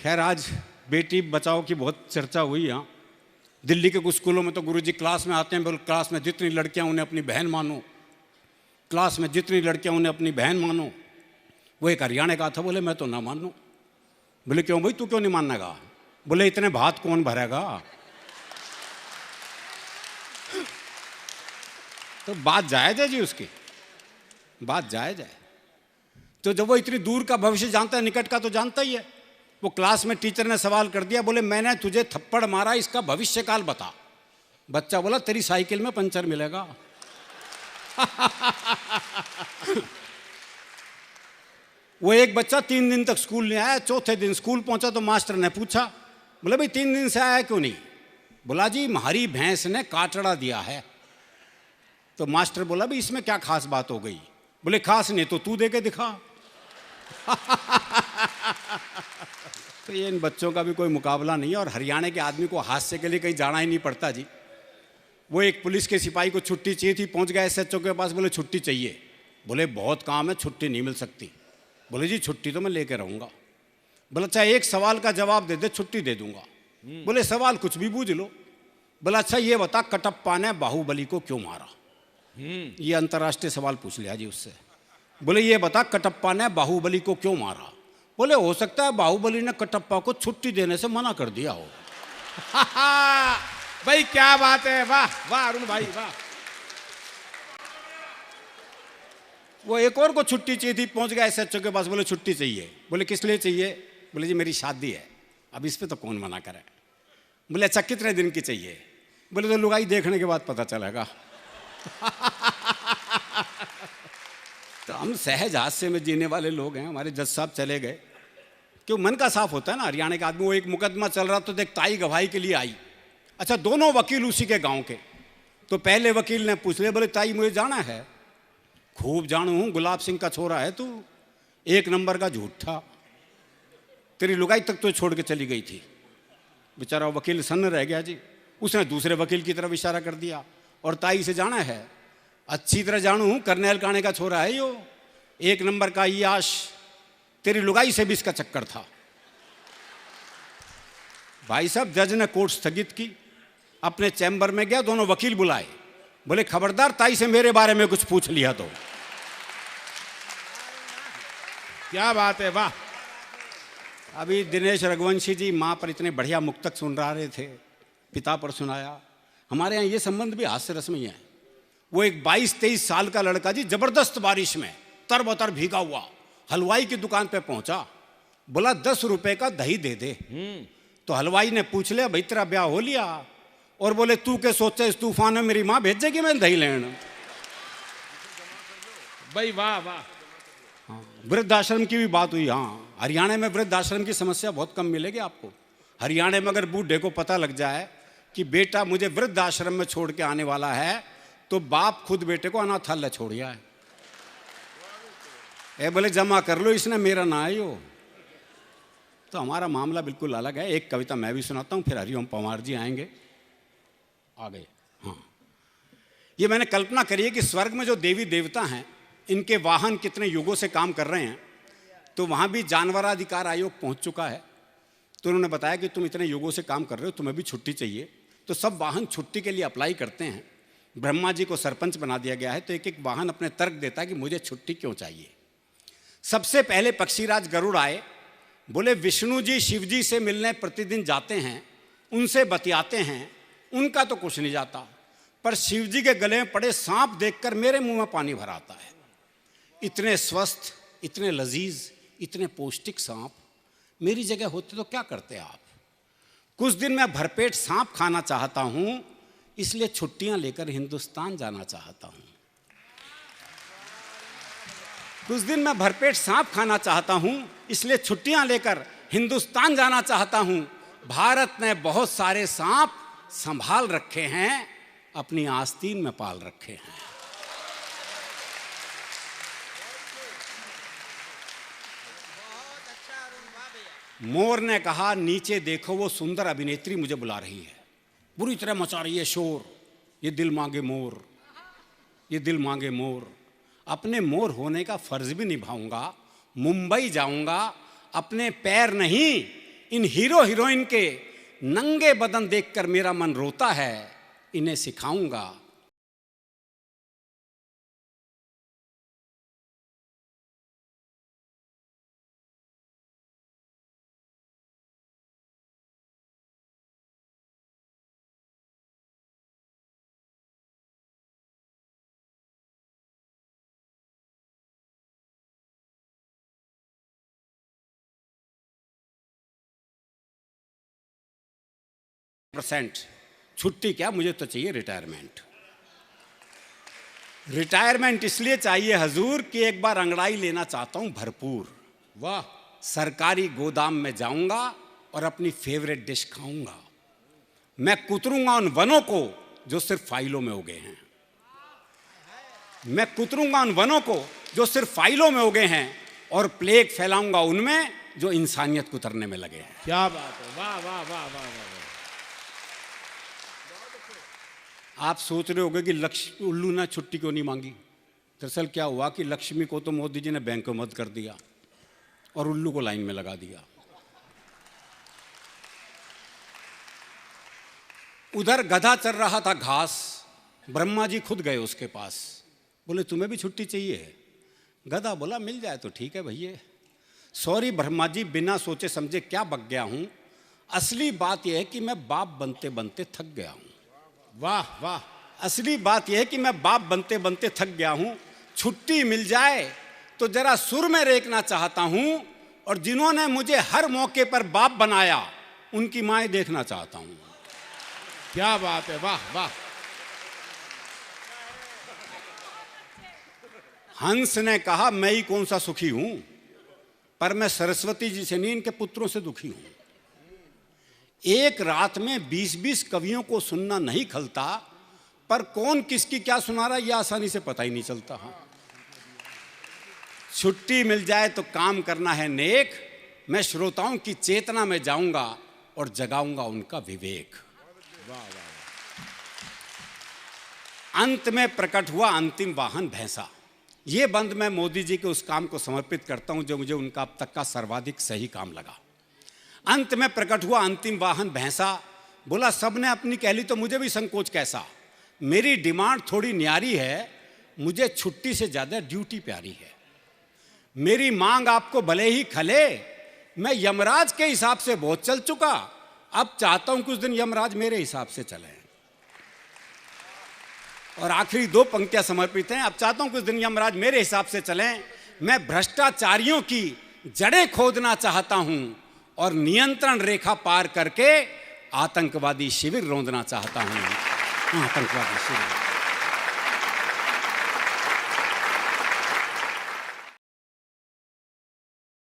खैर आज बेटी बचाओ की बहुत चर्चा हुई यहाँ। दिल्ली के कुछ स्कूलों में तो गुरुजी क्लास में आते हैं, बोले क्लास में जितनी लड़कियाँ उन्हें अपनी बहन मानो, क्लास में जितनी लड़कियाँ उन्हें अपनी बहन मानो। वो एक हरियाणा का था, बोले मैं तो ना मानूं। बोले क्यों भाई, तू क्यों नहीं मानने का? बोले इतने भात कौन भरेगा। तो बात जायज है जी, उसकी बात जायज है। तो जब वो इतनी दूर का भविष्य जानता है, निकट का तो जानता ही है। वो क्लास में टीचर ने सवाल कर दिया, बोले मैंने तुझे थप्पड़ मारा, इसका भविष्य काल बता। बच्चा बोला तेरी साइकिल में पंचर मिलेगा। वो एक बच्चा 3 दिन तक स्कूल नहीं आया। चौथे दिन स्कूल पहुंचा तो मास्टर ने पूछा, बोले भाई 3 दिन से आया क्यों नहीं? बोला जी हमारी भैंस ने काटड़ा दिया है। तो मास्टर बोला भाई इसमें क्या खास बात हो गई? बोले खास नहीं तो तू दे के दिखा। तो ये इन बच्चों का भी कोई मुकाबला नहीं है। और हरियाणा के आदमी को हादसे के लिए कहीं जाना ही नहीं पड़ता जी। वो एक पुलिस के सिपाही को छुट्टी चाहिए थी, पहुंच गया एसएचओ के पास, बोले छुट्टी चाहिए। बोले बहुत काम है, छुट्टी नहीं मिल सकती। बोले जी छुट्टी तो मैं लेके रहूँगा। बोला अच्छा एक सवाल का जवाब दे दे, छुट्टी दे दूंगा। बोले सवाल कुछ भी पूछ लो। बोला अच्छा ये बता, कटप्पा ने बाहुबली को क्यों मारा? ये अंतर्राष्ट्रीय सवाल पूछ लिया जी उससे। बोले ये बता, कटप्पा ने बाहुबली को क्यों मारा? बोले हो सकता है बाहुबली ने कटप्पा को छुट्टी देने से मना कर दिया हो। भाई क्या बात है, वाह वाह अरुण भाई वाह। वो एक और को छुट्टी चाहिए थी, पहुंच गया एसएचओ के पास, बोले छुट्टी चाहिए। बोले किस लिए चाहिए? बोले जी मेरी शादी है। अब इस पे तो कौन मना करे। बोले अच्छा कितने दिन की चाहिए? बोले तो लुगाई देखने के बाद पता चलेगा। तो हम सहज हास्य में जीने वाले लोग हैं। हमारे जज साहब चले गए, क्यों मन का साफ होता है ना हरियाणा के आदमी। वो एक मुकदमा चल रहा तो देख ताई गवाही के लिए आई। अच्छा दोनों वकील उसी के गांव के। तो पहले वकील ने पूछ लिया, बोले ताई मुझे जाना है। खूब जानू हूं, गुलाब सिंह का छोरा है तू, 1 नंबर का झूठा, तेरी लुगाई तक तो छोड़ के चली गई थी। बेचारा वकील सन्न रह गया जी। उसने दूसरे वकील की तरफ इशारा कर दिया, और ताई से जाना है? अच्छी तरह जानू हूं, करनेल काने का छोरा है यो, 1 नंबर का याश, तेरी लुगाई से भी इसका चक्कर था। भाई साहब जज ने कोर्ट स्थगित की, अपने चैम्बर में गया, दोनों वकील बुलाए। बोले खबरदार ताई से मेरे बारे में कुछ पूछ लिया तो। क्या बात है, वाह। अभी दिनेश रघुवंशी जी माँ पर इतने बढ़िया मुक्तक सुना रहे थे, पिता पर सुनाया। हमारे यहाँ ये संबंध भी हास्य रस में ही है। वो एक 22-23 साल का लड़का जी जबरदस्त बारिश में तरबतर भीगा हुआ हलवाई की दुकान पे पहुंचा। बोला 10 रुपए का दही दे दे। तो हलवाई ने पूछ लिया भाई तेरा ब्याह हो लिया? और बोले तू के सोचे इस तूफान में मेरी माँ भेजेगी मैं दही लेना? भाई वाह वाह। हाँ, वृद्धाश्रम की भी बात हुई। हाँ हरियाणा में वृद्धाश्रम की समस्या बहुत कम मिलेगी आपको। हरियाणा में अगर बूढ़े को पता लग जाए कि बेटा मुझे वृद्धाश्रम में छोड़ के आने वाला है, तो बाप खुद बेटे को अनाथालय छोड़ गया है। बोले जमा कर लो, इसने मेरा ना है यो। तो हमारा मामला बिल्कुल अलग है। एक कविता मैं भी सुनाता हूँ, फिर हरिओम पवार जी आएंगे। आ गए। हाँ ये मैंने कल्पना करी है कि स्वर्ग में जो देवी देवता हैं, इनके वाहन कितने युगों से काम कर रहे हैं। तो वहाँ भी जानवराधिकार आयोग पहुँच चुका है। तो उन्होंने बताया कि तुम इतने युगों से काम कर रहे हो, तुम्हें भी छुट्टी चाहिए। तो सब वाहन छुट्टी के लिए अप्लाई करते हैं। ब्रह्मा जी को सरपंच बना दिया गया है, तो एक एक वाहन अपने तर्क देता है कि मुझे छुट्टी क्यों चाहिए। सबसे पहले पक्षीराज गरुड़ आए। बोले विष्णु जी शिव जी से मिलने प्रतिदिन जाते हैं, उनसे बतियाते हैं, उनका तो कुछ नहीं जाता, पर शिव जी के गले में पड़े सांप देखकर मेरे मुंह में पानी भर आता है। इतने स्वस्थ, इतने लजीज, इतने पौष्टिक सांप मेरी जगह होते तो क्या करते आप? कुछ दिन मैं भरपेट सांप खाना चाहता हूं, इसलिए छुट्टियां लेकर हिंदुस्तान जाना चाहता हूं। कुछ दिन मैं भरपेट सांप खाना चाहता हूं, इसलिए छुट्टियां लेकर हिंदुस्तान जाना चाहता हूं। भारत ने बहुत सारे सांप संभाल रखे हैं, अपनी आस्तीन में पाल रखे हैं। मोर ने कहा नीचे देखो वो सुंदर अभिनेत्री मुझे बुला रही है, बुरी तरह मचा रही है शोर। ये दिल मांगे मोर, ये दिल मांगे मोर। अपने मोर होने का फर्ज भी निभाऊंगा, मुंबई जाऊंगा, अपने पैर नहीं इन हीरो हीरोइन के नंगे बदन देखकर मेरा मन रोता है, इन्हें सिखाऊंगा। % छुट्टी क्या, मुझे तो चाहिए रिटायरमेंट। रिटायरमेंट इसलिए चाहिए हजूर कि एक बार अंगड़ाई लेना चाहता हूं भरपूर। वाह, सरकारी गोदाम में जाऊंगा और अपनी फेवरेट डिश खाऊंगा। मैं कुतरूंगा उन वनों को जो सिर्फ फाइलों में उगे हैं। मैं कुतरूंगा उन वनों को जो सिर्फ फाइलों में उगे हैं और प्लेग फैलाऊंगा उनमें जो इंसानियत कुतरने में लगे हैं। क्या बात है, वाह वाह वाह वाह वाह। आप सोच रहे होंगे कि लक्ष्मी उल्लू ने छुट्टी क्यों नहीं मांगी। दरअसल क्या हुआ कि लक्ष्मी को तो मोदी जी ने बैंक में मत कर दिया और उल्लू को लाइन में लगा दिया। उधर गधा चर रहा था घास, ब्रह्मा जी खुद गए उसके पास, बोले तुम्हें भी छुट्टी चाहिए। गधा बोला मिल जाए तो ठीक है भैया। सॉरी ब्रह्मा जी, बिना सोचे समझे क्या बक गया हूं। असली बात यह है कि मैं बाप बनते बनते थक गया हूं। वाह वाह, असली बात यह है कि मैं बाप बनते बनते थक गया हूं। छुट्टी मिल जाए तो जरा सुर में रेखना चाहता हूं, और जिन्होंने मुझे हर मौके पर बाप बनाया उनकी माएं देखना चाहता हूं। क्या बात है, वाह वाह। हंस ने कहा मैं ही कौन सा सुखी हूं, पर मैं सरस्वती जी से नहीं इनके पुत्रों से दुखी हूं। एक रात में 20-20 कवियों को सुनना नहीं खलता, पर कौन किसकी क्या सुना रहा है यह आसानी से पता ही नहीं चलता। हाँ, छुट्टी मिल जाए तो काम करना है नेक। मैं श्रोताओं की चेतना में जाऊंगा और जगाऊंगा उनका विवेक। अंत में प्रकट हुआ अंतिम वाहन भैंसा। ये बंद मैं मोदी जी के उस काम को समर्पित करता हूं जो मुझे उनका अब तक का सर्वाधिक सही काम लगा। अंत में प्रकट हुआ अंतिम वाहन भैंसा। बोला सबने अपनी कह ली तो मुझे भी संकोच कैसा। मेरी डिमांड थोड़ी न्यारी है, मुझे छुट्टी से ज्यादा ड्यूटी प्यारी है। मेरी मांग आपको भले ही खले, मैं यमराज के हिसाब से बहुत चल चुका, अब चाहता हूं कुछ दिन यमराज मेरे हिसाब से चले। और आखिरी 2 पंक्तियां समर्पित हैं। अब चाहता हूं कुछ दिन यमराज मेरे हिसाब से चलें। मैं भ्रष्टाचारियों की जड़ें खोदना चाहता हूं और नियंत्रण रेखा पार करके आतंकवादी शिविर रौंदना चाहता हूं। आतंकवादी शिविर।